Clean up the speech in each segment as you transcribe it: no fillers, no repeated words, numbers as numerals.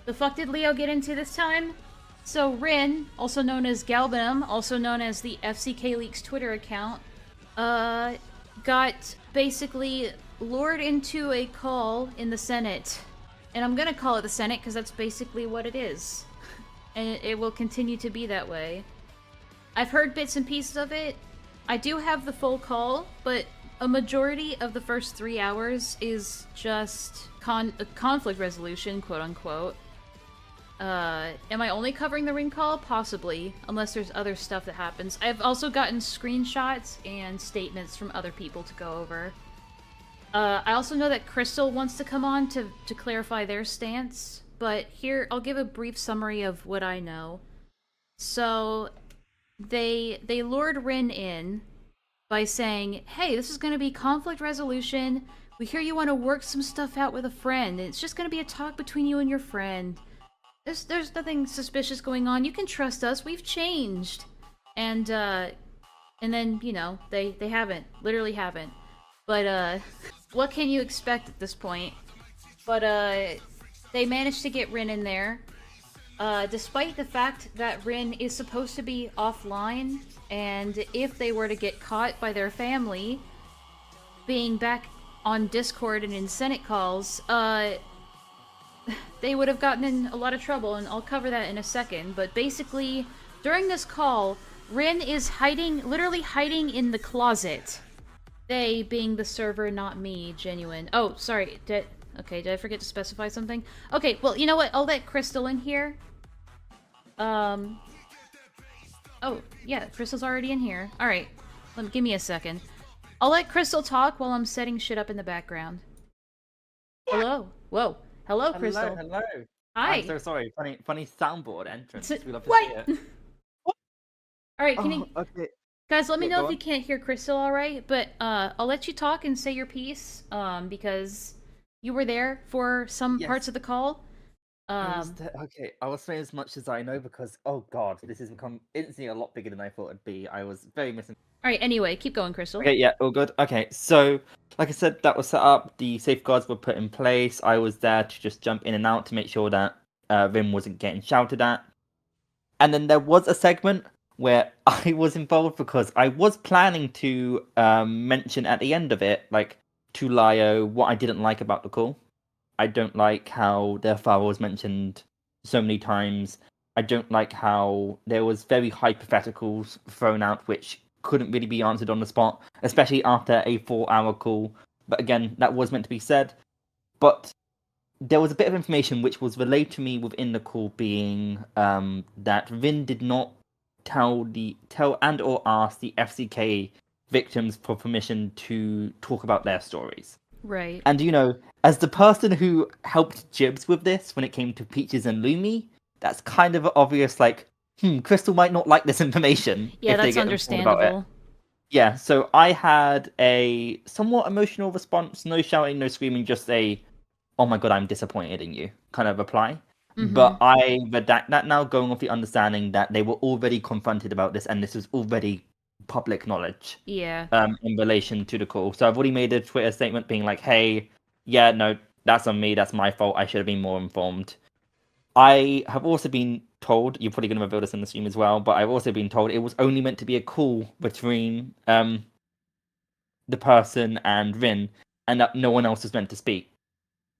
The fuck did Leo get into this time? So Rin, also known as Galbanum, also known as the FCK Leaks Twitter account, got basically lured into a call in the Senate. And I'm gonna call it the Senate because that's basically what it is. And it will continue to be that way. I've heard bits and pieces of it. I do have the full call, but a majority of the first 3 hours is just conflict resolution, quote unquote. Am I only covering the ring call? Possibly, unless there's other stuff that happens. I've also gotten screenshots and statements from other people to go over. I also know that Crystal wants to come on to clarify their stance, but here, I'll give a brief summary of what I know. So, they lured Rin in by saying, hey, this is going to be conflict resolution. We hear you want to work some stuff out with a friend. It's just going to be a talk between you and your friend. There's nothing suspicious going on. You can trust us. We've changed. And then, you know, they haven't. Literally haven't. But, what can you expect at this point? But, they managed to get Rin in there. Despite the fact that Rin is supposed to be offline, and if they were to get caught by their family being back on Discord and in Senate calls, they would have gotten in a lot of trouble, and I'll cover that in a second. But basically, during this call, Rin is hiding, literally hiding in the closet. They being the server, not me, genuine. Oh, sorry, did I forget to specify something? Okay, well, you know what? I'll let Crystal in here. Oh, yeah, Crystal's already in here. Alright, give me a second. I'll let Crystal talk while I'm setting shit up in the background. Hello. Whoa. Hello, Crystal. Hello. Hi. I'm so sorry. Funny soundboard entrance. We love to What? see it. Alright, can you... Okay. Guys, let me Yeah, know go if you on. can't hear Crystal alright, but I'll let you talk and say your piece, because you were there for some Yes. parts of the call. Okay, I will say as much as I know because, oh god, this has become instantly a lot bigger than I thought it'd be. I was very missing. Alright, anyway, keep going, Crystal. Okay, yeah, all good. Okay, so, like I said, that was set up. The safeguards were put in place. I was there to just jump in and out to make sure that Vim wasn't getting shouted at. And then there was a segment where I was involved because I was planning to mention at the end of it, like, to Lio, what I didn't like about the call. I don't like how their father was mentioned so many times. I don't like how there was very hypotheticals thrown out which couldn't really be answered on the spot, especially after a 4-hour call. But again, that was meant to be said. But there was a bit of information which was relayed to me within the call, being that Vin did not tell and or ask the FCK victims for permission to talk about their stories. Right. And you know, as the person who helped Jibs with this when it came to Peaches and Lumi, that's kind of obvious. Like, Crystal might not like this information Yeah, if they that's get informed about it. understandable. Yeah, so I had a somewhat emotional response, no shouting, no screaming, just a "Oh my god, I'm disappointed in you" kind of reply. But I redact that now, going off the understanding that they were already confronted about this, and this was already public knowledge. Yeah. In relation to the call. So I've already made a Twitter statement being like, "Hey, yeah, no, that's on me. That's my fault. I should have been more informed." I have also been told, you're probably going to reveal this in the stream as well, but I've also been told it was only meant to be a call between the person and Rin, and that no one else was meant to speak.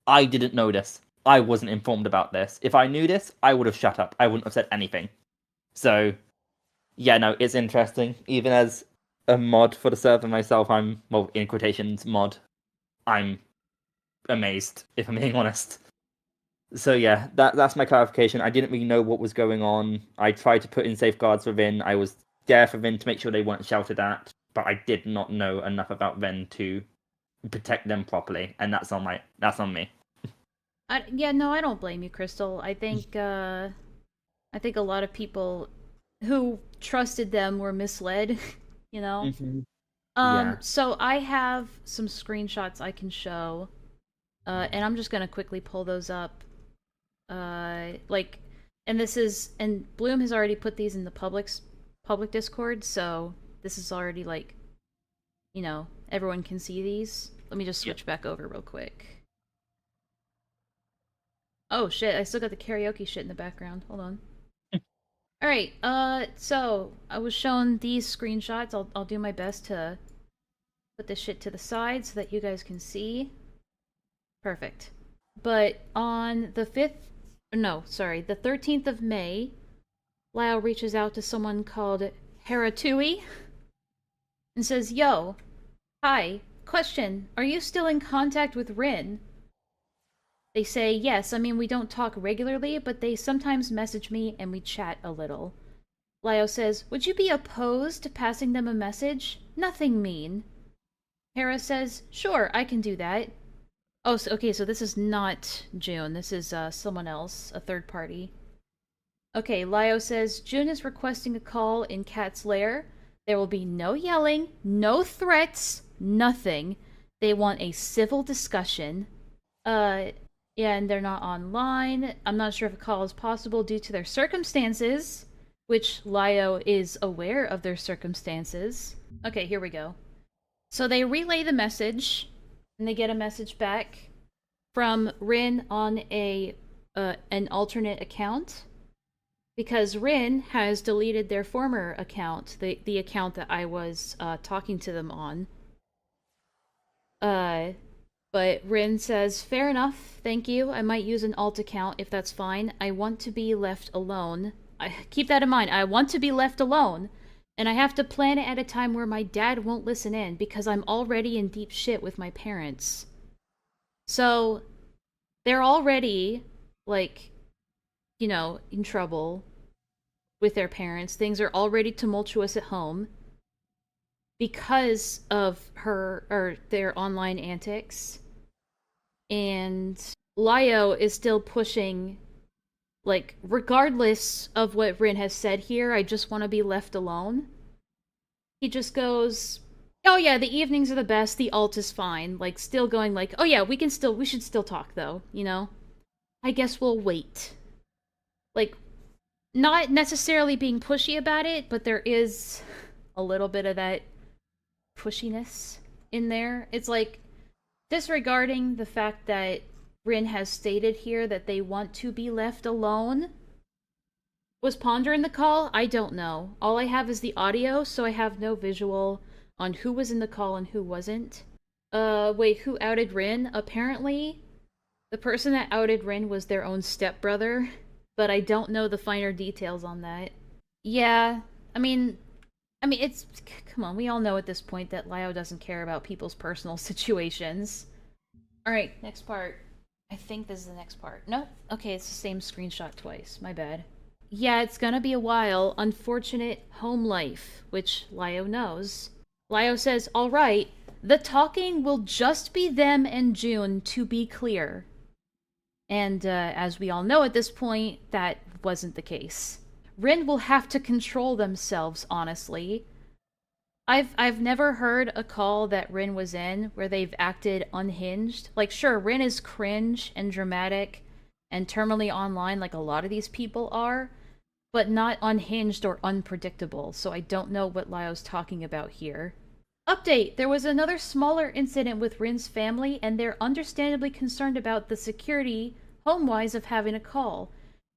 I didn't know this. I wasn't informed about this. If I knew this, I would have shut up. I wouldn't have said anything. So, yeah, no, it's interesting. Even as a mod for the server myself, I'm, well, in quotations, mod. I'm amazed, if I'm being honest. So yeah, that's my clarification. I didn't really know what was going on. I tried to put in safeguards for Vin. I was there for Vin to make sure they weren't shouted at, but I did not know enough about Vin to protect them properly, and that's on me. Yeah, no, I don't blame you, Crystal. I think a lot of people who trusted them were misled, you know? Mm-hmm. Yeah. So I have some screenshots I can show, and I'm just gonna quickly pull those up. And Bloom has already put these in the public Discord, so this is already like, you know, everyone can see these. Let me just switch back over real quick. Oh shit, I still got the karaoke shit in the background. Hold on. Alright, so I was shown these screenshots. I'll do my best to put this shit to the side so that you guys can see. Perfect. But on the 5th, no, sorry, the 13th of May, Lyle reaches out to someone called Haratui and says, Yo, hi, question, are you still in contact with Rin? They say, yes, I mean, we don't talk regularly, but they sometimes message me and we chat a little. Lyle says, would you be opposed to passing them a message? Nothing mean. Hera says, sure, I can do that. Oh, so, okay, so this is not June. This is someone else, a third party. Okay, Lio says, June is requesting a call in Cat's lair. There will be no yelling, no threats, nothing. They want a civil discussion. Yeah, and they're not online. I'm not sure if a call is possible due to their circumstances, which Lio is aware of their circumstances. Okay, here we go. So they relay the message, and they get a message back from Rin on an alternate account, because Rin has deleted their former account, the account that I was talking to them on. But Rin says, fair enough, thank you. I might use an alt account if that's fine. I want to be left alone. Keep that in mind. I want to be left alone. And I have to plan it at a time where my dad won't listen in because I'm already in deep shit with my parents. So, they're already, like, you know, in trouble with their parents. Things are already tumultuous at home because of their online antics. And Lio is still pushing, like, regardless of what Rin has said here, I just want to be left alone. He just goes, oh yeah, the evenings are the best, the alt is fine. Like, still going like, oh yeah, we should still talk though, you know? I guess we'll wait. Like, not necessarily being pushy about it, but there is a little bit of that pushiness in there. It's like, disregarding the fact that Rin has stated here that they want to be left alone. Was Ponder in the call? I don't know. All I have is the audio, so I have no visual on who was in the call and who wasn't. Wait, who outed Rin? Apparently, the person that outed Rin was their own stepbrother, but I don't know the finer details on that. Yeah, I mean, it's... Come on, we all know at this point that Lio doesn't care about people's personal situations. Alright, next part. I think this is the next part. Nope. Okay, it's the same screenshot twice. My bad. Yeah, it's gonna be a while. Unfortunate home life, which Lio knows. Lio says, alright, the talking will just be them and June, to be clear. And as we all know at this point, that wasn't the case. Rin will have to control themselves, honestly. I've never heard a call that Rin was in where they've acted unhinged. Like, sure, Rin is cringe and dramatic and terminally online like a lot of these people are, but not unhinged or unpredictable, so I don't know what Lio's talking about here. Update! There was another smaller incident with Rin's family, and they're understandably concerned about the security, home-wise, of having a call.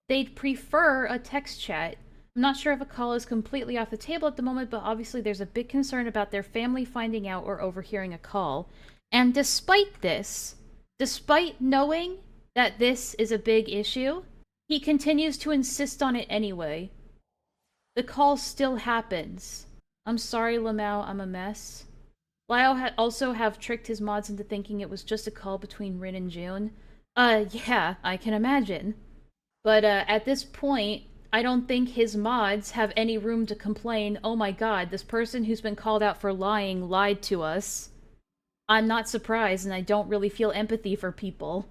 They'd prefer a text chat. I'm not sure if a call is completely off the table at the moment, but obviously there's a big concern about their family finding out or overhearing a call. And despite this, despite knowing that this is a big issue, he continues to insist on it anyway. The call still happens. I'm sorry, Lamau, I'm a mess. Lyle also have tricked his mods into thinking it was just a call between Rin and June. Yeah, I can imagine. But, at this point, I don't think his mods have any room to complain, oh my god, this person who's been called out for lying lied to us. I'm not surprised, and I don't really feel empathy for people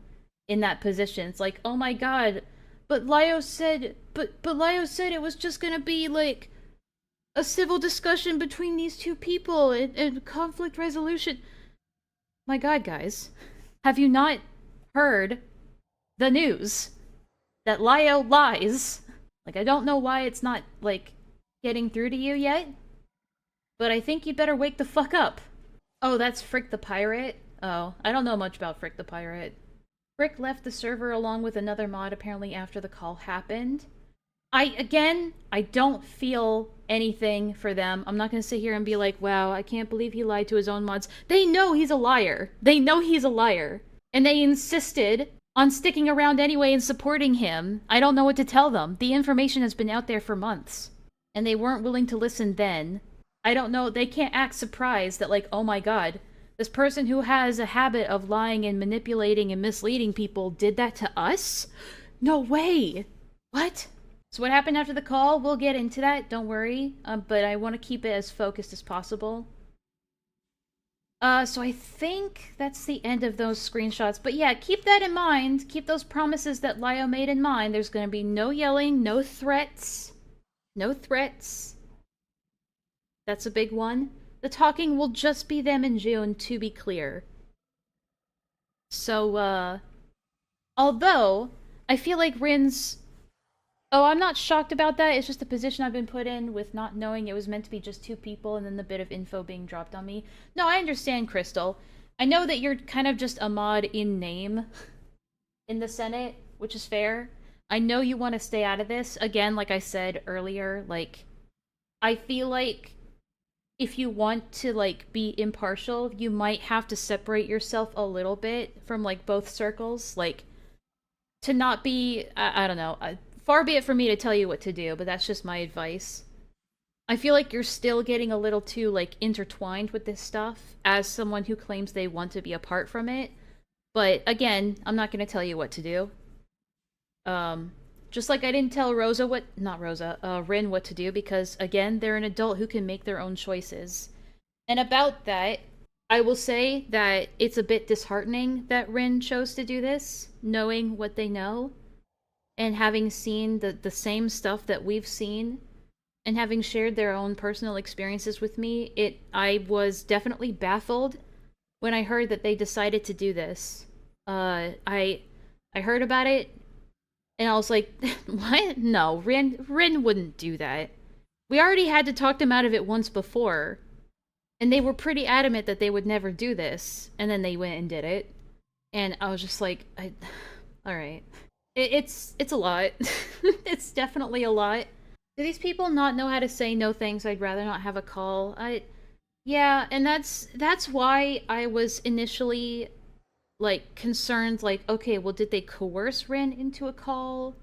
in that position. It's like, oh my god, but Lio said it was just gonna be, like, a civil discussion between these two people and conflict resolution. My god, guys. Have you not heard the news that Lio lies? Like, I don't know why it's not, like, getting through to you yet, but I think you better wake the fuck up. Oh, that's Frick the Pirate? Oh, I don't know much about Frick the Pirate. Brick left the server along with another mod apparently after the call happened. I don't feel anything for them. I'm not going to sit here and be like, wow, I can't believe he lied to his own mods. They know he's a liar. They know he's a liar. And they insisted on sticking around anyway and supporting him. I don't know what to tell them. The information has been out there for months. And they weren't willing to listen then. I don't know. They can't act surprised that, like, oh my god, this person who has a habit of lying and manipulating and misleading people did that to us? No way! What? So what happened after the call? We'll get into that, don't worry. But I want to keep it as focused as possible. So I think that's the end of those screenshots. But yeah, keep that in mind. Keep those promises that Lio made in mind. There's going to be no yelling, no threats. No threats. That's a big one. The talking will just be them in June, to be clear. So, although, I feel like Rin's... Oh, I'm not shocked about that. It's just the position I've been put in with not knowing it was meant to be just 2 people and then the bit of info being dropped on me. No, I understand, Crystal. I know that you're kind of just a mod in name in the Senate, which is fair. I know you want to stay out of this. Again, like I said earlier, like, I feel like if you want to, like, be impartial, you might have to separate yourself a little bit from, like, both circles. Like, to not be, I don't know, far be it for me to tell you what to do, but that's just my advice. I feel like you're still getting a little too, like, intertwined with this stuff as someone who claims they want to be apart from it. But, again, I'm not going to tell you what to do. Just like I didn't tell Rin what to do, because, again, they're an adult who can make their own choices. And about that, I will say that it's a bit disheartening that Rin chose to do this, knowing what they know, and having seen the same stuff that we've seen, and having shared their own personal experiences with me. I was definitely baffled when I heard that they decided to do this. I heard about it, and I was like, what? No, Rin wouldn't do that. We already had to talk them out of it once before, and they were pretty adamant that they would never do this, and then they went and did it. And I was just like, alright. It's a lot. It's definitely a lot. Do these people not know how to say no thanks, I'd rather not have a call? Yeah, and that's why I was initially, like, concerned, like, okay, well, did they coerce Rin into a call?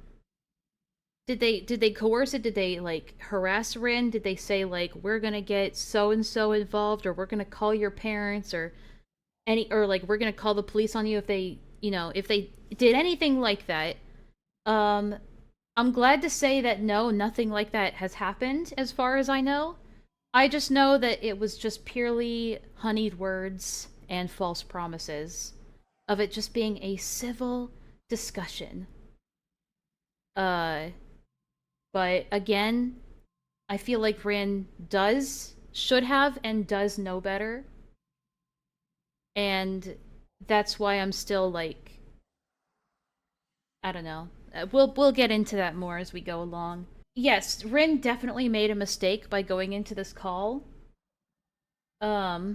Did they coerce it? Did they, like, harass Rin? Did they say, like, we're gonna get so-and-so involved, or we're gonna call your parents, or like, we're gonna call the police on you if they, if they did anything like that? I'm glad to say that no, nothing like that has happened, as far as I know. I just know that it was just purely honeyed words and false promises of it just being a civil discussion. But again, I feel like Rin should have, and does know better. And that's why I'm still, like, I don't know. We'll get into that more as we go along. Yes, Rin definitely made a mistake by going into this call. But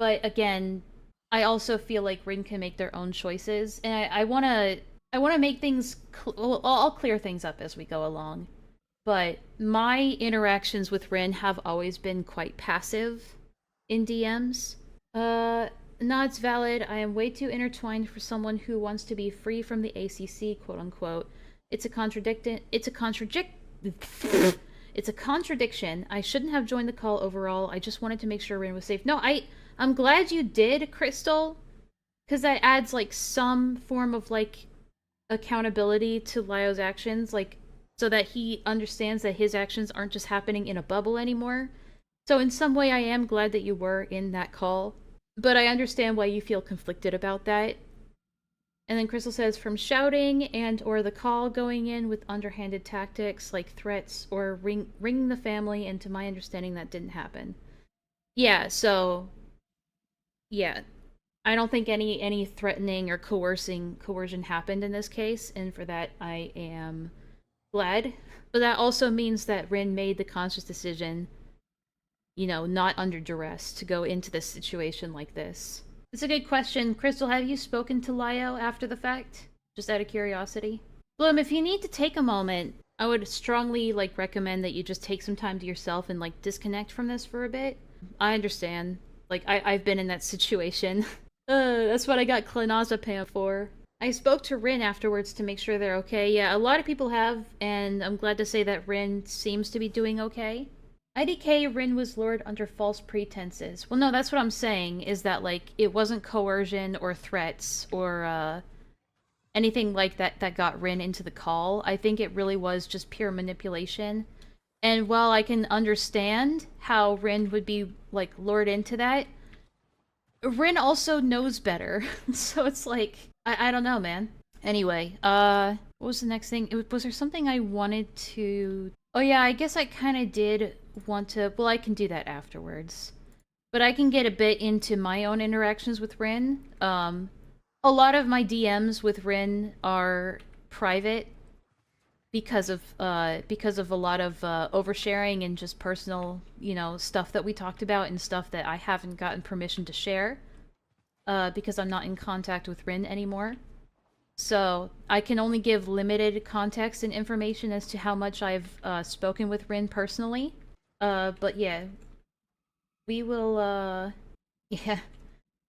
again, I also feel like Rin can make their own choices, and I wanna make things. I'll clear things up as we go along. But my interactions with Rin have always been quite passive in DMs. No, it's valid. I am way too intertwined for someone who wants to be free from the ACC, quote unquote. It's a contradiction. It's a contradiction. I shouldn't have joined the call overall. I just wanted to make sure Rin was safe. No, I'm glad you did, Crystal, because that adds, like, some form of, like, accountability to Lio's actions, like, so that he understands that his actions aren't just happening in a bubble anymore. So in some way, I am glad that you were in that call. But I understand why you feel conflicted about that. And then Crystal says, from shouting and or the call going in with underhanded tactics like threats or ringing the family, and to my understanding that didn't happen. Yeah, so yeah. I don't think any threatening or coercion happened in this case, and for that I am glad. But that also means that Rin made the conscious decision, not under duress, to go into this situation like this. It's a good question. Crystal, have you spoken to Lio after the fact? Just out of curiosity. Bloom, if you need to take a moment, I would strongly, like, recommend that you just take some time to yourself and, like, disconnect from this for a bit. I understand. Like, I've been in that situation. That's what I got clonazepam for. I spoke to Rin afterwards to make sure they're okay. Yeah, a lot of people have, and I'm glad to say that Rin seems to be doing okay. IDK Rin was lured under false pretenses. Well, no, that's what I'm saying, is that, like, it wasn't coercion or threats or, anything like that that got Rin into the call. I think it really was just pure manipulation. And while I can understand how Rin would be, like, lured into that, Rin also knows better. So it's like, I don't know, man. Anyway, what was the next thing? Was there something I wanted to... Oh yeah, I guess I kind of did want to... Well, I can do that afterwards. But I can get a bit into my own interactions with Rin. A lot of my DMs with Rin are private because of a lot of oversharing and just personal, you know, stuff that we talked about and stuff that I haven't gotten permission to share because I'm not in contact with Rin anymore. So I can only give limited context and information as to how much I've spoken with Rin personally. But yeah, we will. Yeah.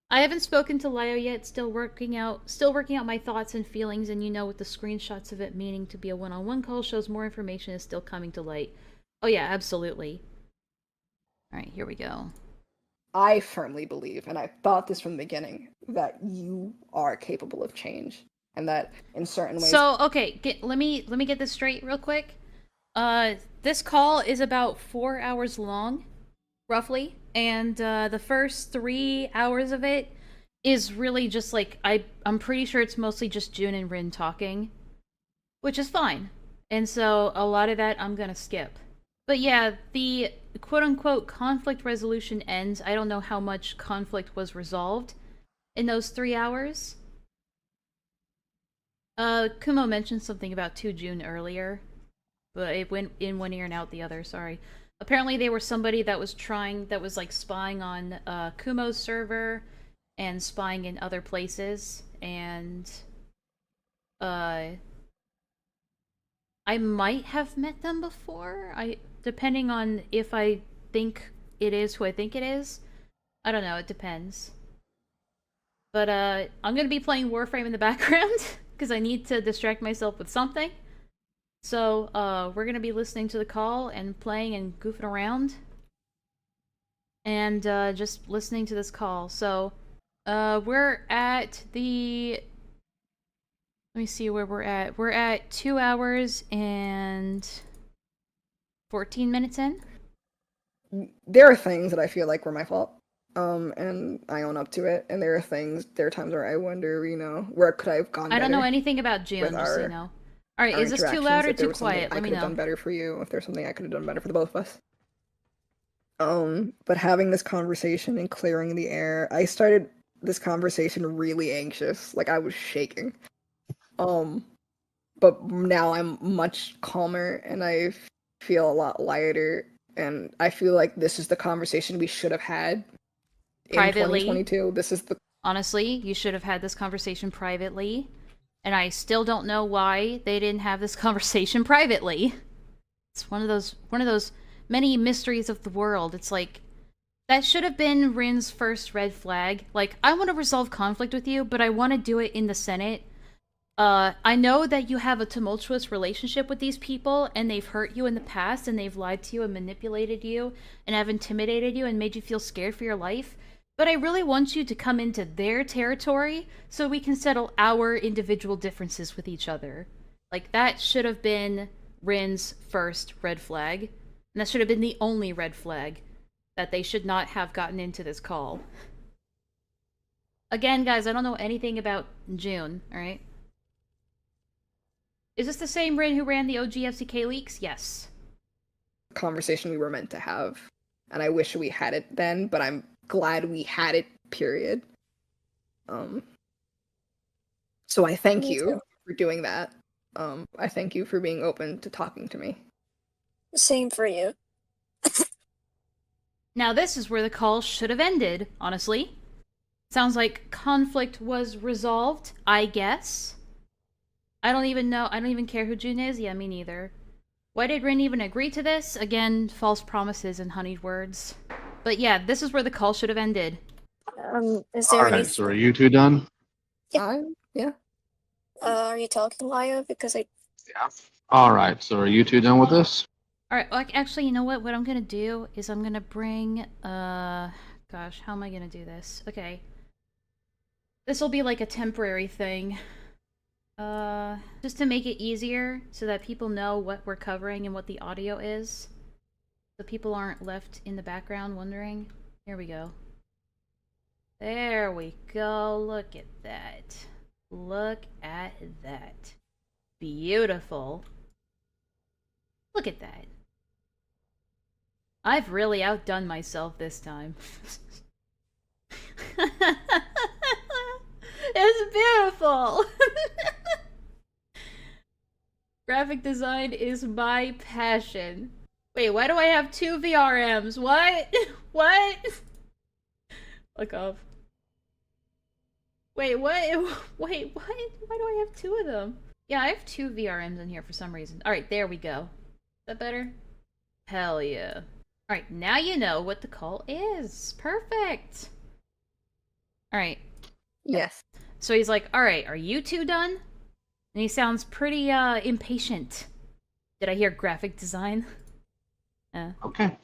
I haven't spoken to Lio yet, still working out my thoughts and feelings, and you know, with the screenshots of it meaning to be a one-on-one call shows more information is still coming to light. Oh yeah, absolutely. Alright, here we go. I firmly believe, and I thought this from the beginning, that you are capable of change. And that in certain ways... So, okay, let me get this straight real quick. This call is about 4 hours long, roughly, and the first 3 hours of it is really just like I'm pretty sure it's mostly just June and Rin talking, which is fine. And so a lot of that I'm gonna skip. But yeah, the quote-unquote conflict resolution ends. I don't know how much conflict was resolved in those 3 hours. Kumo mentioned something about 2 June earlier, but it went in one ear and out the other, sorry. Apparently they were somebody that was like spying on Kumo's server and spying in other places, and I might have met them before. Depending on if I think it is who I think it is. I don't know, it depends. But I'm gonna be playing Warframe in the background because I need to distract myself with something. So, we're gonna be listening to the call and playing and goofing around. And, just listening to this call. So, we're at the... Let me see where we're at. We're at 2 hours and 14 minutes in. There are things that I feel like were my fault. And I own up to it. And there are times where I wonder, you know, where could I have gone better? I don't know anything about June, just so you know. Alright, is this too loud or too quiet? Let me know. I could have done better for you, if there's something I could have done better for the both of us. But having this conversation and clearing the air, I started this conversation really anxious. Like, I was shaking. But now I'm much calmer, and I feel a lot lighter, and I feel like this is the conversation we should have had privately. In 2022. This is the... Honestly, you should have had this conversation privately. And I still don't know why they didn't have this conversation privately. It's one of those many mysteries of the world. It's like, that should have been Rin's first red flag. Like, I want to resolve conflict with you, but I want to do it in the Senate. I know that you have a tumultuous relationship with these people, and they've hurt you in the past, and they've lied to you and manipulated you, and have intimidated you and made you feel scared for your life. But I really want you to come into their territory so we can settle our individual differences with each other. Like, that should have been Rin's first red flag. And that should have been the only red flag. That they should not have gotten into this call. Again, guys, I don't know anything about June, alright? Is this the same Rin who ran the OGFCK leaks? Yes. Conversation we were meant to have. And I wish we had it then, but I'm glad we had it, period. So I thank you for doing that. I thank you for being open to talking to me. Same for you. Now this is where the call should have ended, honestly. Sounds like conflict was resolved, I guess. I don't even know. I don't even care who June is. Yeah, me neither. Why did Rin even agree to this? Again, false promises and honeyed words. But yeah, this is where the call should have ended. Is there any... Alright, so are you two done? Yeah. Are you talking, Laya? Because I... Yeah. Alright, so are you two done with this? Alright, well, actually, you know what? What I'm gonna do is I'm gonna bring, gosh, how am I gonna do this? Okay. This will be like a temporary thing. Just to make it easier so that people know what we're covering and what the audio is. So people aren't left in the background wondering. Here we go. There we go. Look at that. Look at that. Beautiful. Look at that. I've really outdone myself this time. It's beautiful! Graphic design is my passion. Wait, why do I have 2 VRMs? What? What? Fuck off. Wait, what? Wait, what? Why do I have 2 of them? Yeah, I have 2 VRMs in here for some reason. Alright, there we go. Is that better? Hell yeah. Alright, now you know what the call is. Perfect! Alright. Yes. So he's like, alright, are you two done? And he sounds pretty, impatient. Did I hear graphic design? Okay.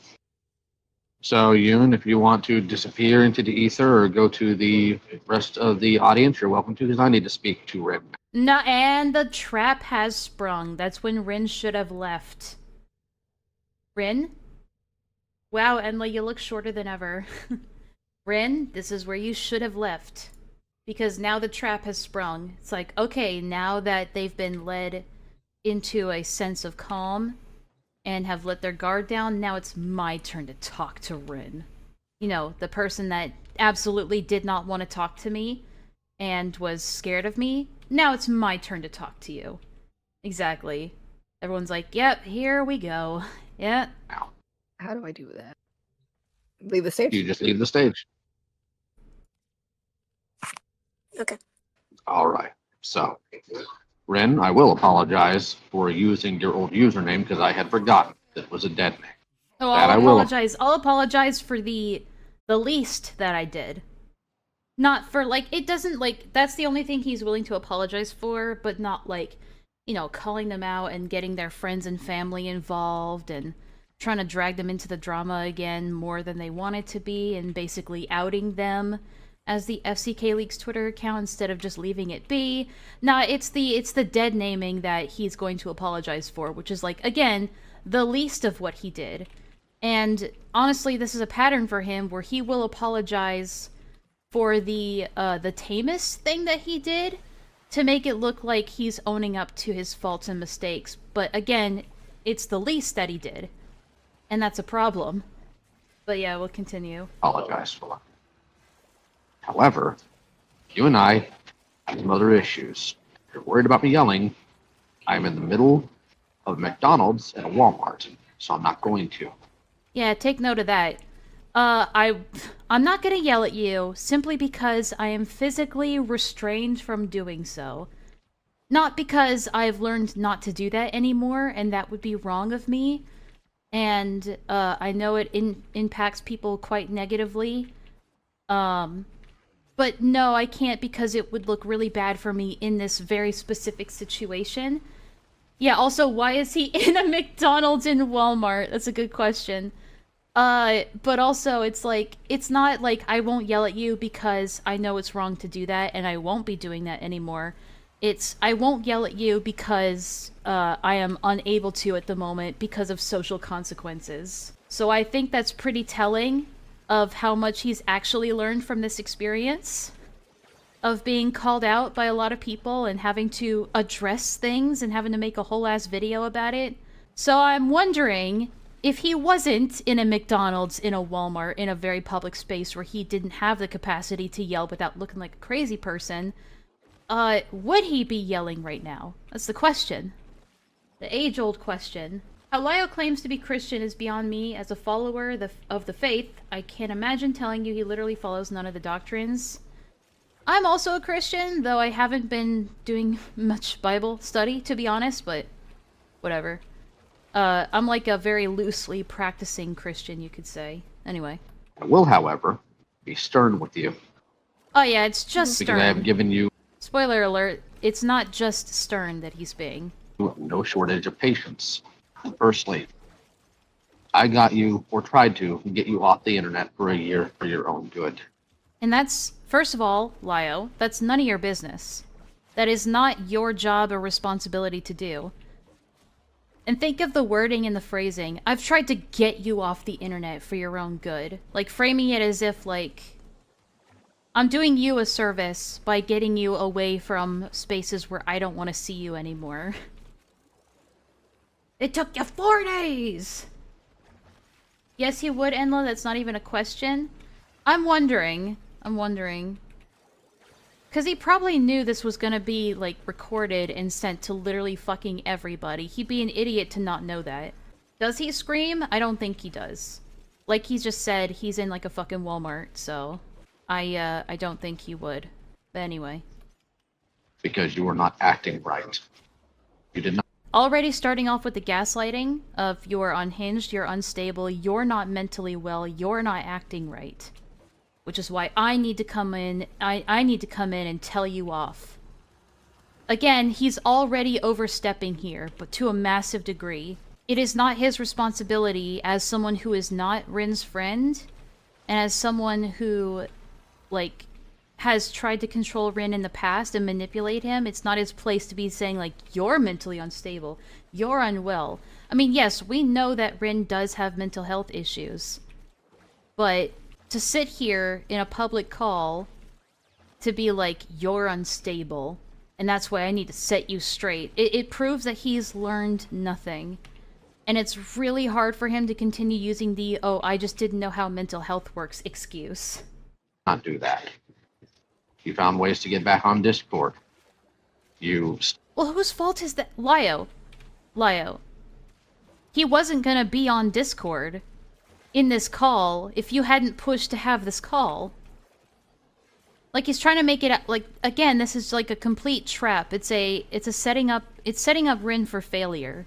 So, Yoon, if you want to disappear into the ether or go to the rest of the audience, you're welcome to, because I need to speak to Rin. No, and the trap has sprung. That's when Rin should have left. Rin? Wow, Enlaa, you look shorter than ever. Rin, this is where you should have left. Because now the trap has sprung. It's like, okay, now that they've been led into a sense of calm and have let their guard down, now it's my turn to talk to Rin. You know, the person that absolutely did not want to talk to me and was scared of me. Now it's my turn to talk to you. Exactly. Everyone's like, yep, here we go. Yeah. How do I do that? Leave the stage? You just leave the stage. Okay. All right. So, Rin, I will apologize for using your old username because I had forgotten it was a dead name. Oh, That I I'll will. apologize. I'll apologize for the least that I did. Not for, like, it doesn't, like, that's the only thing he's willing to apologize for, but not, like, you know, calling them out and getting their friends and family involved and trying to drag them into the drama again more than they wanted to be and basically outing them as the FCK Leaks Twitter account instead of just leaving it be. Nah, it's the dead naming that he's going to apologize for, which is, like, again, the least of what he did. And honestly, this is a pattern for him where he will apologize for the Tamus thing that he did to make it look like he's owning up to his faults and mistakes. But again, it's the least that he did. And that's a problem. But yeah, we'll continue. Apologize for that. However, you and I have some other issues. If you're worried about me yelling, I'm in the middle of McDonald's and a Walmart, so I'm not going to. Yeah, take note of that. I'm not gonna yell at you simply because I am physically restrained from doing so. Not because I've learned not to do that anymore, and that would be wrong of me. And I know it impacts people quite negatively. But no, I can't because it would look really bad for me in this very specific situation. Yeah, also, why is he in a McDonald's in Walmart? That's a good question. But also, it's like, it's not like I won't yell at you because I know it's wrong to do that, and I won't be doing that anymore. It's, I won't yell at you because I am unable to at the moment because of social consequences. So I think that's pretty telling of how much he's actually learned from this experience of being called out by a lot of people and having to address things and having to make a whole ass video about it. So I'm wondering if he wasn't in a McDonald's, in a Walmart, in a very public space where he didn't have the capacity to yell without looking like a crazy person, would he be yelling right now? That's the question. The age-old question. How Lyle claims to be Christian is beyond me. As a follower of the faith, I can't imagine telling you he literally follows none of the doctrines. I'm also a Christian, though I haven't been doing much Bible study, to be honest, but whatever. I'm like a very loosely practicing Christian, you could say. Anyway. I will, however, be stern with you. Oh yeah, it's just because I have Stern. given you Spoiler alert, it's not just Stern that he's being. no shortage of patience. Firstly, I got you, or tried to, get you off the internet for a year for your own good. And that's, first of all, Lio, that's none of your business. That is not your job or responsibility to do. And think of the wording and the phrasing. I've tried to get you off the internet for your own good. Like, framing it as if, like, I'm doing you a service by getting you away from spaces where I don't want to see you anymore. It took you 4 days! Yes, he would, Enlaa, that's not even a question. I'm wondering... Because he probably knew this was gonna be, like, recorded and sent to literally fucking everybody. He'd be an idiot to not know that. Does he scream? I don't think he does. Like he just said, he's in, like, a fucking Walmart, so... I don't think he would. But anyway. Because you were not acting right. You did not. Already starting off with the gaslighting of you're unhinged, you're unstable, you're not mentally well, you're not acting right. Which is why I need to come in, I need to come in and tell you off. Again, he's already overstepping here, but to a massive degree. It is not his responsibility as someone who is not Rin's friend, and as someone who, like, has tried to control Rin in the past and manipulate him. It's not his place to be saying, like, you're mentally unstable, you're unwell. I mean, yes, we know that Rin does have mental health issues, but to sit here in a public call to be like, you're unstable, and that's why I need to set you straight, it proves that he's learned nothing. And it's really hard for him to continue using the, oh, I just didn't know how mental health works excuse. Not do that. You found ways to get back on Discord. Well, whose fault is that? Lio. He wasn't gonna be on Discord in this call if you hadn't pushed to have this call. Like, he's trying to make it, like, again, this is like a complete trap. It's setting up Rin for failure.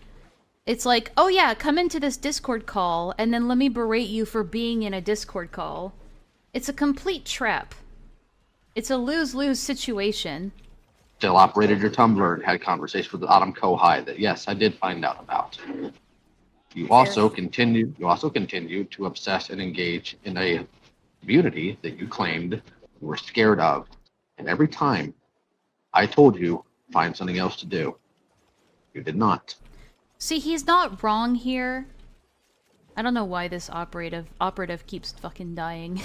It's like, oh yeah, come into this Discord call, and then let me berate you for being in a Discord call. It's a complete trap. It's a lose-lose situation. Still operated your Tumblr and had conversations with Autumn Kohai that, yes, I did find out about. You also continue to obsess and engage in a community that you claimed you were scared of. And every time I told you, find something else to do, you did not. See, he's not wrong here. I don't know why this operative keeps fucking dying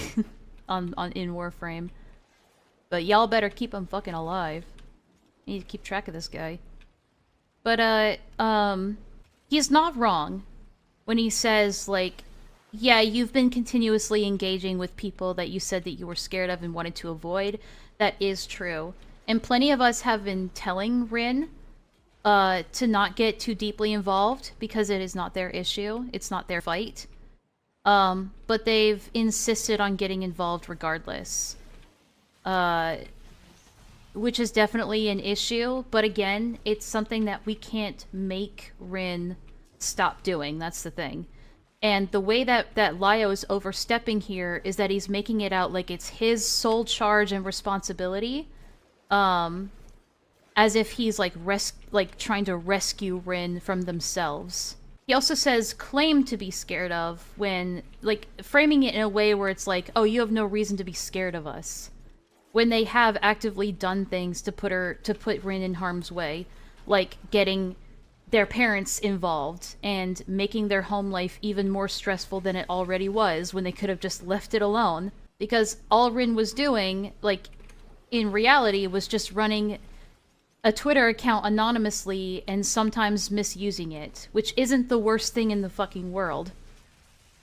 in Warframe. But y'all better keep him fucking alive. I need to keep track of this guy. But, he's not wrong when he says, like, yeah, you've been continuously engaging with people that you said that you were scared of and wanted to avoid. That is true. And plenty of us have been telling Rin to not get too deeply involved because it is not their issue. It's not their fight. But they've insisted on getting involved regardless. Which is definitely an issue, but again, it's something that we can't make Rin stop doing. That's the thing. And the way that Lio is overstepping here is that he's making it out like it's his sole charge and responsibility. As if he's like trying to rescue Rin from themselves. He also says claim to be scared of when, like, framing it in a way where it's like, oh, you have no reason to be scared of us. When they have actively done things to put Rin in harm's way, like getting their parents involved and making their home life even more stressful than it already was when they could have just left it alone. Because all Rin was doing, like, in reality, was just running a Twitter account anonymously and sometimes misusing it, which isn't the worst thing in the fucking world.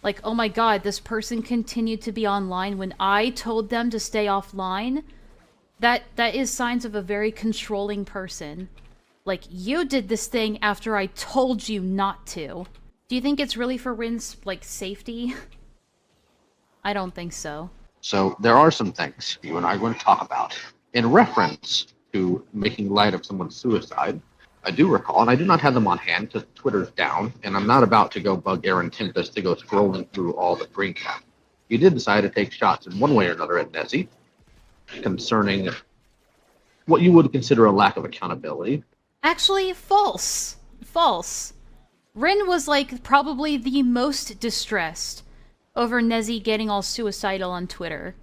Like, oh my god, this person continued to be online when I told them to stay offline? That is signs of a very controlling person. Like, you did this thing after I told you not to. Do you think it's really for Rin's, like, safety? I don't think so. So, there are some things you and I are going to talk about. In reference to making light of someone's suicide, I do recall, and I do not have them on hand because Twitter's down, and I'm not about to go bug Aaron Tintus to go scrolling through all the green cap. You did decide to take shots in one way or another at Nezzy concerning what you would consider a lack of accountability. Actually, false. False. Rin was, like, probably the most distressed over Nezzy getting all suicidal on Twitter.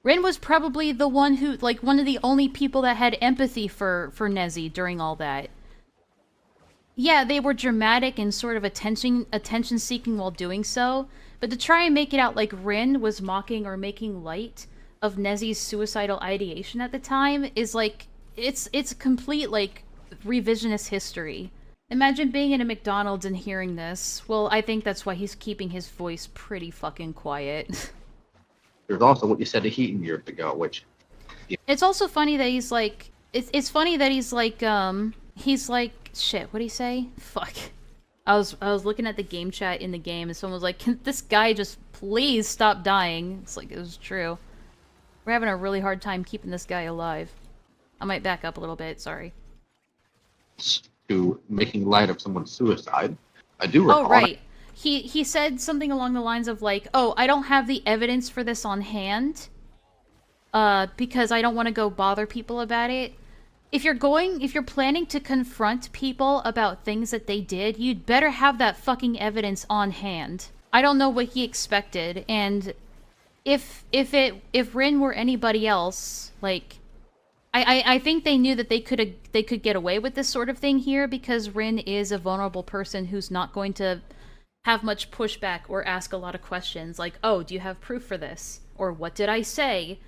Rin was probably the one who, like, one of the only people that had empathy for Nezzy during all that. Yeah, they were dramatic and sort of attention-seeking while doing so, but to try and make it out like Rin was mocking or making light of Nezzy's suicidal ideation at the time is, like, it's complete, like, revisionist history. Imagine being in a McDonald's and hearing this. Well, I think that's why he's keeping his voice pretty fucking quiet. There's also what you said to Heaton years ago, which... It's also funny that he's like... It's funny that he's like, shit, what'd he say? Fuck. I was looking at the game chat in the game and someone was like, can this guy just please stop dying? It's like, it was true. We're having a really hard time keeping this guy alive. I might back up a little bit, sorry. To making light of someone's suicide, I do recall... Oh, right. He said something along the lines of like, oh, I don't have the evidence for this on hand, because I don't want to go bother people about it. If you're planning to confront people about things that they did, you'd better have that fucking evidence on hand. I don't know what he expected, and if Rin were anybody else, like, I think they knew that they could get away with this sort of thing here because Rin is a vulnerable person who's not going to have much pushback or ask a lot of questions like, oh, do you have proof for this? Or what did I say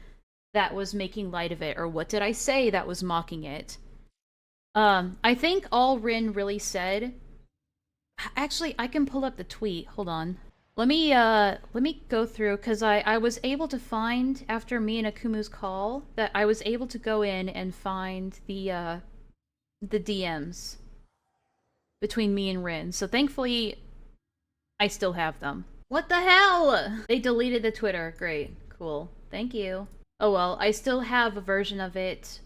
that was making light of it? Or what did I say that was mocking it? I think all Rin really said... Actually, I can pull up the tweet. Hold on. Let me go through, because I was able to find, after me and Akumu's call, that I was able to go in and find the DMs between me and Rin. So thankfully, I still have them. What the hell? They deleted the Twitter. Great. Cool. Thank you. Oh well, I still have a version of it.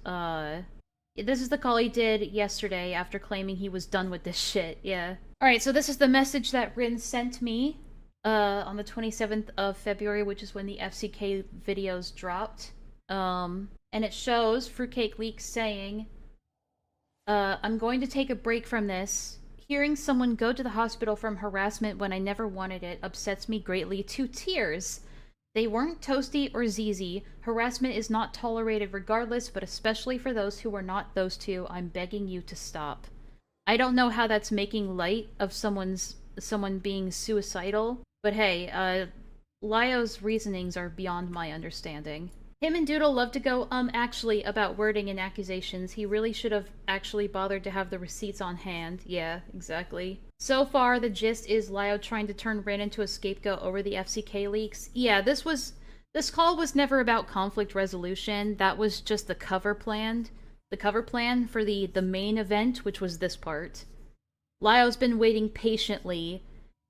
This is the call he did yesterday after claiming he was done with this shit. Yeah. Alright, so this is the message that Rin sent me on the 27th of February, which is when the FCK videos dropped. And it shows Fruitcake Leaks saying, I'm going to take a break from this. Hearing someone go to the hospital from harassment when I never wanted it upsets me greatly to tears. They weren't Toasty or ZZ. Harassment is not tolerated regardless, but especially for those who are not those two, I'm begging you to stop. I don't know how that's making light of someone being suicidal, but hey, Lyo's reasonings are beyond my understanding. Him and Doodle love to go, actually, about wording and accusations. He really should have actually bothered to have the receipts on hand. Yeah, exactly. So far, the gist is Lyo trying to turn Rin into a scapegoat over the FCK leaks. Yeah, this call was never about conflict resolution. That was just the cover plan. The cover plan for the main event, which was this part. Lyo's been waiting patiently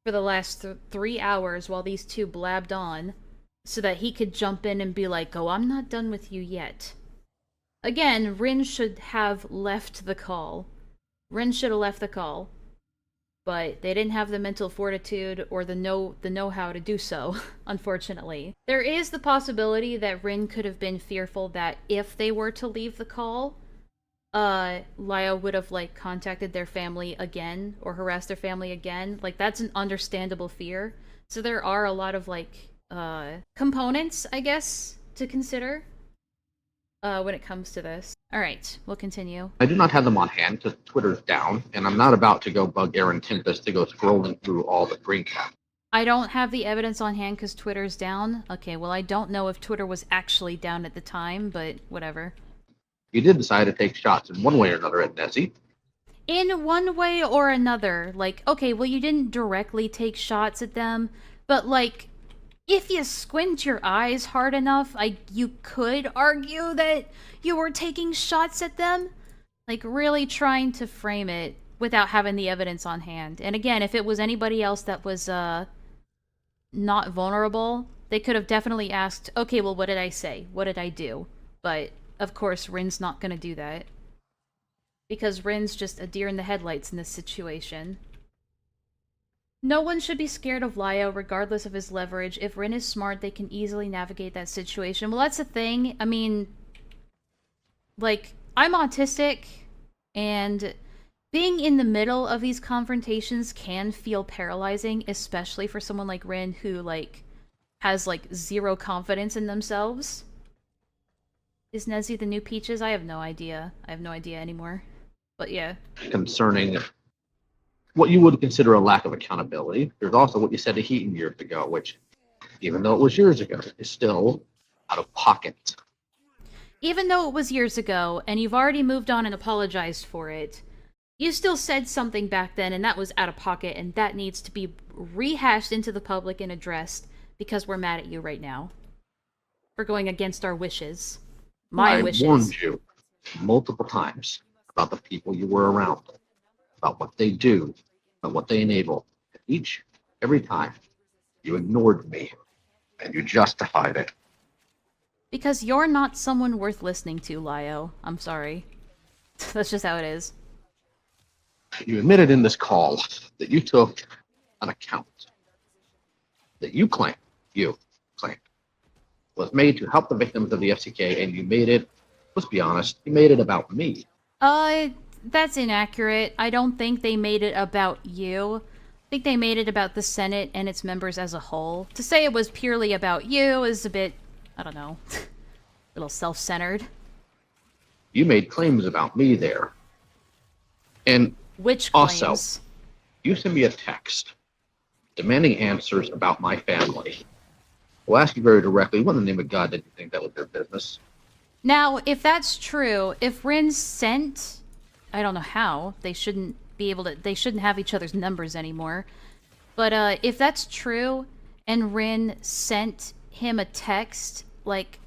for the last 3 hours while these two blabbed on, so that he could jump in and be like, oh, I'm not done with you yet. Again, Rin should have left the call. Rin should have left the call. But they didn't have the mental fortitude or the know-how to do so, unfortunately. There is the possibility that Rin could have been fearful that if they were to leave the call, Lyo would have, like, contacted their family again, or harassed their family again. Like, that's an understandable fear. So there are a lot of, like, components, I guess, to consider when it comes to this. Alright, we'll continue. I do not have them on hand because Twitter's down, and I'm not about to go bug Aaron Tintus to go scrolling through all the green cap. I don't have the evidence on hand because Twitter's down? Okay, well, I don't know if Twitter was actually down at the time, but whatever. You did decide to take shots in one way or another at Nezzy. In one way or another. Like, okay, well, you didn't directly take shots at them, but, like, if you squint your eyes hard enough, you could argue that you were taking shots at them. Like, really trying to frame it without having the evidence on hand. And again, if it was anybody else that was, not vulnerable, they could have definitely asked, okay, well, what did I say? What did I do? But of course, Rin's not gonna do that. Because Rin's just a deer in the headlights in this situation. No one should be scared of Lyo, regardless of his leverage. If Rin is smart, they can easily navigate that situation. Well, that's the thing. I mean, like, I'm autistic, and being in the middle of these confrontations can feel paralyzing, especially for someone like Rin who, like, has, like, zero confidence in themselves. Is Nezzy the new Peaches? I have no idea. I have no idea anymore. But yeah. Concerning what you would consider a lack of accountability. There's also what you said to Heaton years ago, which, even though it was years ago, is still out of pocket. Even though it was years ago, and you've already moved on and apologized for it, you still said something back then, and that was out of pocket, and that needs to be rehashed into the public and addressed, because we're mad at you right now. For going against our wishes. My wishes. I warned you multiple times about the people you were around, about what they do, about what they enable. Every time, you ignored me, and you justified it. Because you're not someone worth listening to, Lyo. I'm sorry. That's just how it is. You admitted in this call that you took an account that you claim was made to help the victims of the FCK, and you made it, let's be honest, you made it about me. That's inaccurate. I don't think they made it about you. I think they made it about the Senate and its members as a whole. To say it was purely about you is a bit, I don't know, a little self-centered. You made claims about me there. And which claims? Also, you sent me a text demanding answers about my family. We'll ask you very directly, what in the name of God did you think that was their business? Now, if that's true, if Rin sent... I don't know how. They shouldn't be able to... They shouldn't have each other's numbers anymore. But if that's true, and Rin sent him a text, like,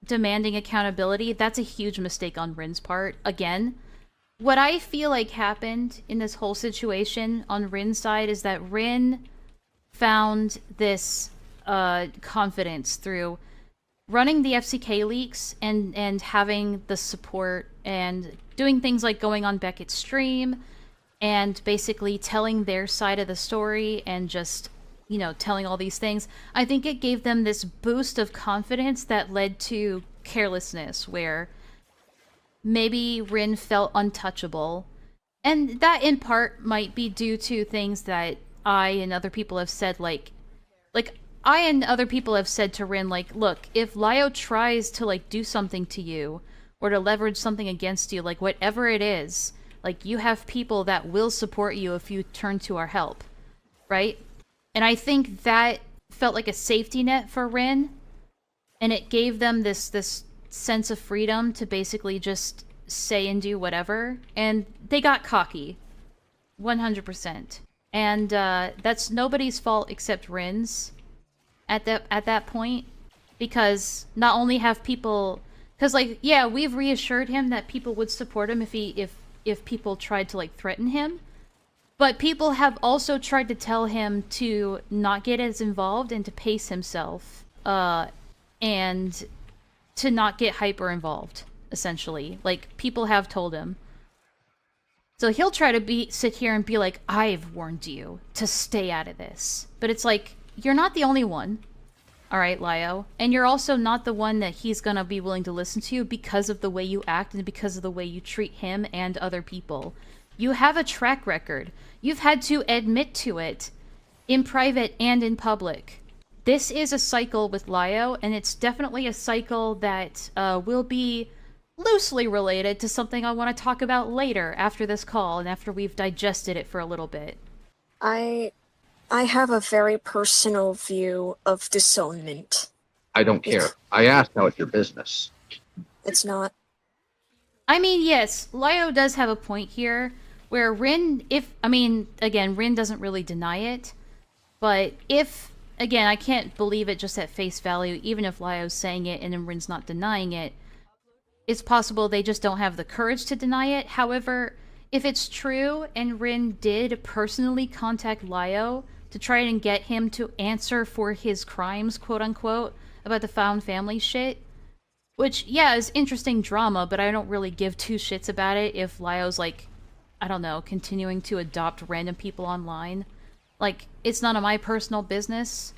demanding accountability, that's a huge mistake on Rin's part. Again, what I feel like happened in this whole situation on Rin's side is that Rin found this confidence through running the FCK leaks and having the support and doing things like going on Beckett's stream and basically telling their side of the story and just, you know, telling all these things. I think it gave them this boost of confidence that led to carelessness where maybe Rin felt untouchable. And that in part might be due to things that I and other people have said, like I and other people have said to Rin, like, look, if Lyo tries to, like, do something to you, or to leverage something against you, like, whatever it is, like, you have people that will support you if you turn to our help, right? And I think that felt like a safety net for Rin, and it gave them this sense of freedom to basically just say and do whatever, and they got cocky. 100%. And that's nobody's fault except Rin's. At that point, because not only have people, because like, yeah, we've reassured him that people would support him if people tried to, like, threaten him, but people have also tried to tell him to not get as involved and to pace himself, and to not get hyper involved, essentially. Like, people have told him. So he'll try to sit here and be like, I've warned you to stay out of this, but it's like, you're not the only one, alright, Lyo. And you're also not the one that he's gonna be willing to listen to because of the way you act and because of the way you treat him and other people. You have a track record. You've had to admit to it in private and in public. This is a cycle with Lyo, and it's definitely a cycle that will be loosely related to something I want to talk about later after this call and after we've digested it for a little bit. I have a very personal view of disownment. I don't care. I asked how it's your business. It's not. I mean, yes, Lyo does have a point here, where Rin, again, Rin doesn't really deny it, but if, again, I can't believe it just at face value, even if Lyo's saying it and then Rin's not denying it, it's possible they just don't have the courage to deny it. However, if it's true and Rin did personally contact Lyo to try and get him to answer for his crimes, quote-unquote, about the found family shit, Which, yeah, is interesting drama, but I don't really give two shits about it if Lyo's, like, I don't know, continuing to adopt random people online. Like, it's none of my personal business.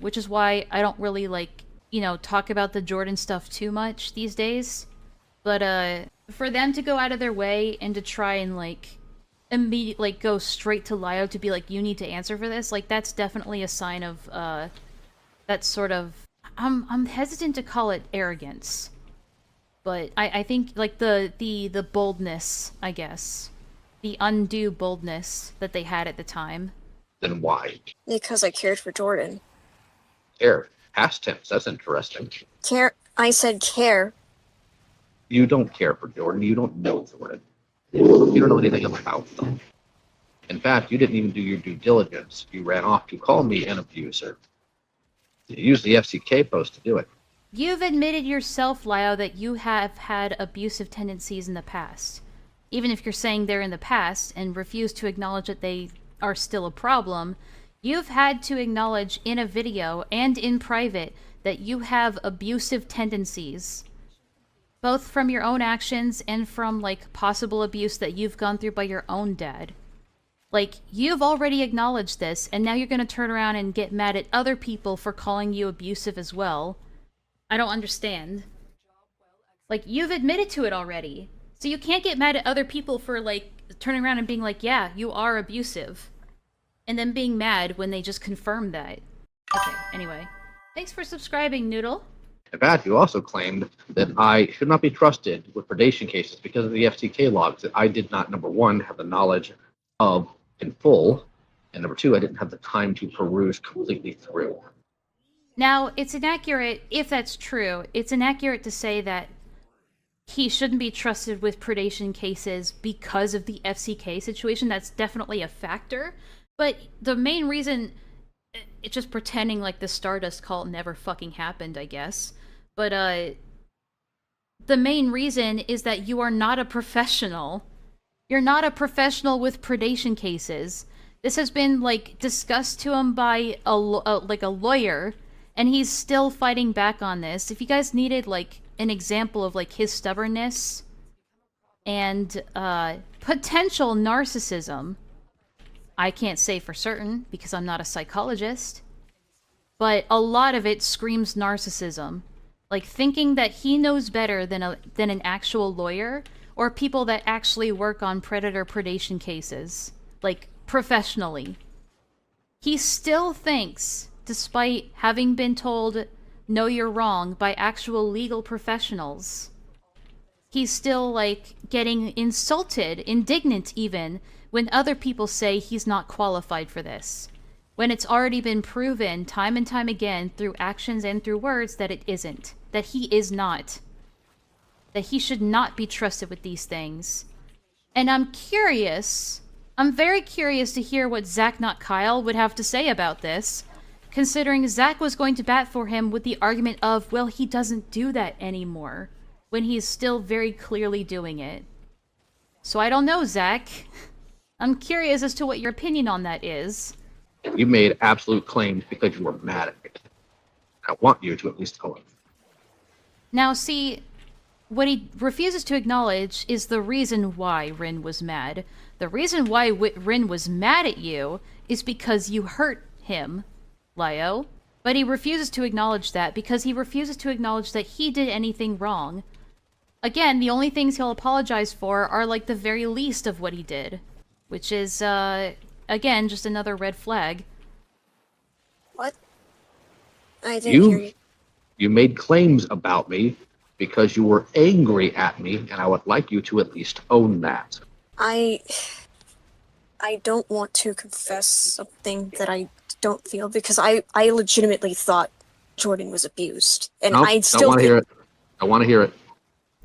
Which is why I don't really, like, you know, talk about the Jordan stuff too much these days. But, for them to go out of their way and to try and, like, immediately, like, go straight to Lyo to be like, you need to answer for this, like, that's definitely a sign of, that sort of... I'm hesitant to call it arrogance. But I think, like, the boldness, I guess. The undue boldness that they had at the time. Then why? Because I cared for Jordan. Care. Past tense. That's interesting. Care. I said care. You don't care for Jordan. You don't know Jordan. You don't know anything about them. In fact, you didn't even do your due diligence. You ran off to call me an abuser. You used the FCK post to do it. You've admitted yourself, Lyo, that you have had abusive tendencies in the past. Even if you're saying they're in the past and refuse to acknowledge that they are still a problem, you've had to acknowledge in a video and in private that you have abusive tendencies. Both from your own actions and from, like, possible abuse that you've gone through by your own dad. Like, you've already acknowledged this, and now you're gonna turn around and get mad at other people for calling you abusive as well. I don't understand. Like, you've admitted to it already. So you can't get mad at other people for, like, turning around and being like, yeah, you are abusive. And then being mad when they just confirm that. Okay, anyway. Thanks for subscribing, Noodle. In fact, you also claimed that I should not be trusted with predation cases because of the FCK logs that I did not, number one, have the knowledge of in full, and number two, I didn't have the time to peruse completely through. Now, it's inaccurate, if that's true, it's inaccurate to say that he shouldn't be trusted with predation cases because of the FCK situation. That's definitely a factor. But the main reason, it's just pretending like the Stardust cult never fucking happened, I guess. But, the main reason is that you are not a professional. You're not a professional with predation cases. This has been, like, discussed to him by a lawyer, and he's still fighting back on this. If you guys needed, like, an example of, like, his stubbornness and potential narcissism, I can't say for certain because I'm not a psychologist, but a lot of it screams narcissism. Like, thinking that he knows better than an actual lawyer or people that actually work on predator predation cases, like, professionally. He still thinks, despite having been told, no, you're wrong, by actual legal professionals, he's still, like, getting insulted, indignant even, when other people say he's not qualified for this. When it's already been proven time and time again through actions and through words that it isn't. That he is not. That he should not be trusted with these things. And I'm very curious to hear what Zach Not Kyle would have to say about this, considering Zach was going to bat for him with the argument of, well, he doesn't do that anymore, when he's still very clearly doing it. So I don't know, Zach. I'm curious as to what your opinion on that is. You made absolute claims because you were mad at me. I want you to at least own it. Now, see, what he refuses to acknowledge is the reason why Rin was mad. The reason why Rin was mad at you is because you hurt him, Lyo. But he refuses to acknowledge that because he refuses to acknowledge that he did anything wrong. Again, the only things he'll apologize for are, like, the very least of what he did. Which is, again, just another red flag. What? I didn't hear you. You made claims about me because you were angry at me, and I would like you to at least own that. I don't want to confess something that I don't feel, because I legitimately thought Jordan was abused. And Nope, I still don't want to hear it. I want to hear it.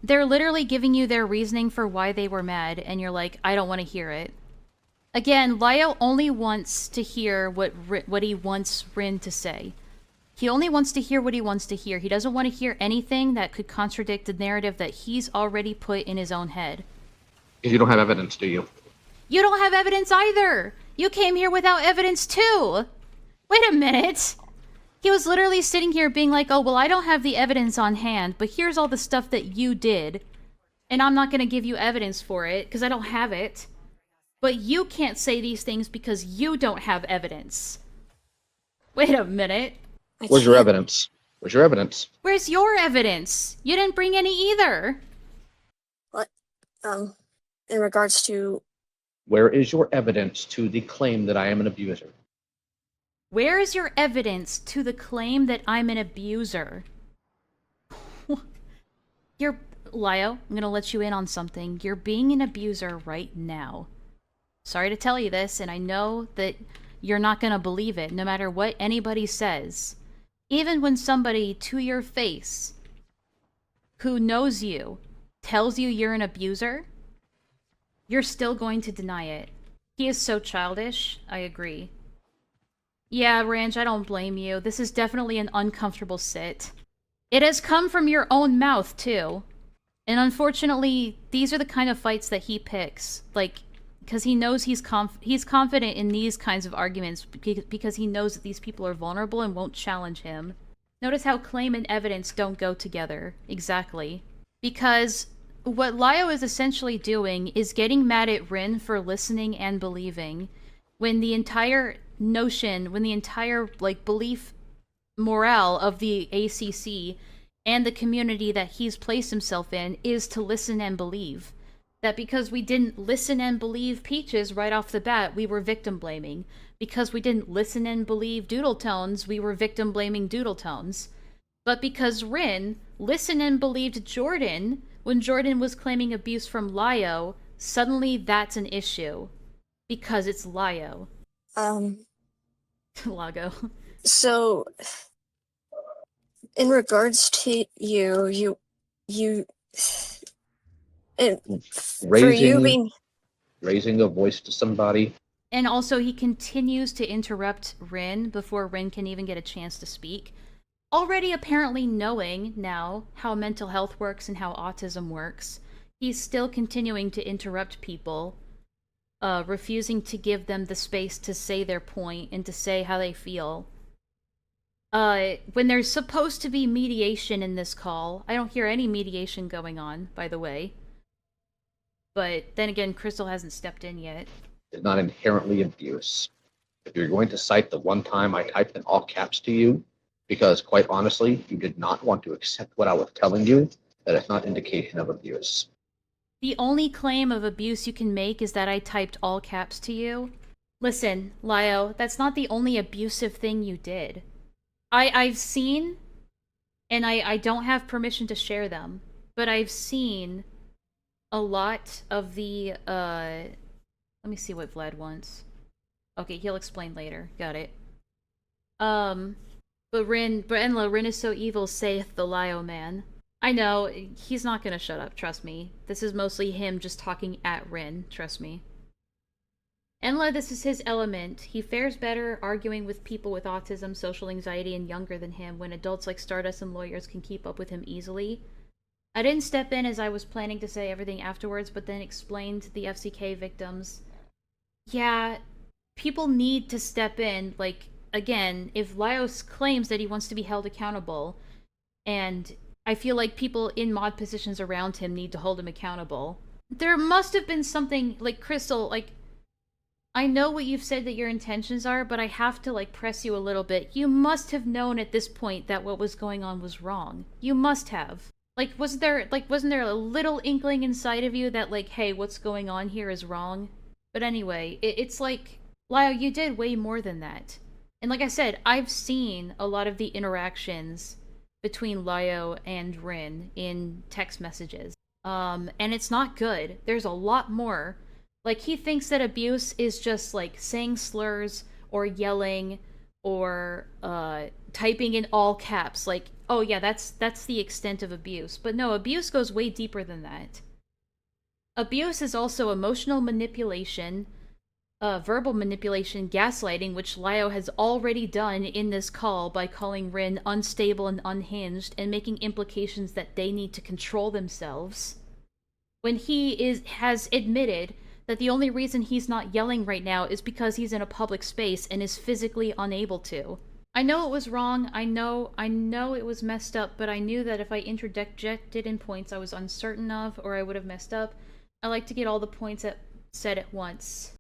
They're literally giving you their reasoning for why they were mad, and you're like, I don't want to hear it. Again, Lyo only wants to hear what he wants Rin to say. He only wants to hear what he wants to hear. He doesn't want to hear anything that could contradict the narrative that he's already put in his own head. Because you don't have evidence, do you? You don't have evidence either! You came here without evidence too! Wait a minute! He was literally sitting here being like, oh, well, I don't have the evidence on hand, but here's all the stuff that you did. And I'm not going to give you evidence for it, because I don't have it. But you can't say these things because you don't have evidence. Wait a minute. Where's your evidence? Where's your evidence? Where's your evidence? You didn't bring any either. What? In regards to... Where is your evidence to the claim that I am an abuser? Where is your evidence to the claim that I'm an abuser? Lio, I'm gonna let you in on something. You're being an abuser right now. Sorry to tell you this, and I know that you're not gonna believe it, no matter what anybody says. Even when somebody to your face, who knows you, tells you you're an abuser, you're still going to deny it. He is so childish, I agree. Yeah, Ranch, I don't blame you. This is definitely an uncomfortable sit. It has come from your own mouth, too. And unfortunately, these are the kind of fights that he picks. Like, because he knows he's confident in these kinds of arguments because he knows that these people are vulnerable and won't challenge him. Notice how claim and evidence don't go together. Exactly. Because what Lio is essentially doing is getting mad at Rin for listening and believing when the entire notion, when the entire, like, belief morale of the ACC and the community that he's placed himself in is to listen and believe. That because we didn't listen and believe Peaches right off the bat, we were victim blaming. Because we didn't listen and believe Doodle Tones, we were victim blaming Doodle Tones. But because Rin listened and believed Jordan when Jordan was claiming abuse from Lio, suddenly that's an issue. Because it's Lio. Lago. So, in regards to you, for you being... Raising a voice to somebody. And also, he continues to interrupt Rin before Rin can even get a chance to speak. Already apparently knowing now how mental health works and how autism works, he's still continuing to interrupt people, refusing to give them the space to say their point and to say how they feel. When there's supposed to be mediation in this call, I don't hear any mediation going on, by the way. But then again, Crystal hasn't stepped in yet. Is not inherently abuse. If you're going to cite the one time I typed in all caps to you, because quite honestly, you did not want to accept what I was telling you, that is not indication of abuse. The only claim of abuse you can make is that I typed all caps to you. Listen, Lio, that's not the only abusive thing you did. I've seen, and I don't have permission to share them, but I've seen a lot of the, let me see what Vlad wants. Okay, he'll explain later. Got it. But Enlaa, Rin is so evil, saith the Lio man. I know, he's not gonna shut up, trust me. This is mostly him just talking at Rin, trust me. Enlaa, this is his element. He fares better arguing with people with autism, social anxiety, and younger than him when adults like Stardust and lawyers can keep up with him easily. I didn't step in as I was planning to say everything afterwards, but then explained to the FCK victims. Yeah, people need to step in, like, again, if Lios claims that he wants to be held accountable, and I feel like people in mod positions around him need to hold him accountable. There must have been something, like, Crystal, like, I know what you've said that your intentions are, but I have to, like, press you a little bit. You must have known at this point that what was going on was wrong. You must have. Like, wasn't there a little inkling inside of you that, like, hey, what's going on here is wrong? But anyway, it's like, Lio, you did way more than that. And like I said, I've seen a lot of the interactions between Lio and Rin in text messages. And it's not good. There's a lot more. Like, he thinks that abuse is just, like, saying slurs, or yelling, or, typing in all caps. Like, oh yeah, that's the extent of abuse. But no, abuse goes way deeper than that. Abuse is also emotional manipulation, verbal manipulation, gaslighting, which Lio has already done in this call by calling Rin unstable and unhinged, and making implications that they need to control themselves. When he has admitted that the only reason he's not yelling right now is because he's in a public space and is physically unable to. I know it was wrong. I know it was messed up, but I knew that if I interjected in points I was uncertain of or I would have messed up, I like to get all the points said at once.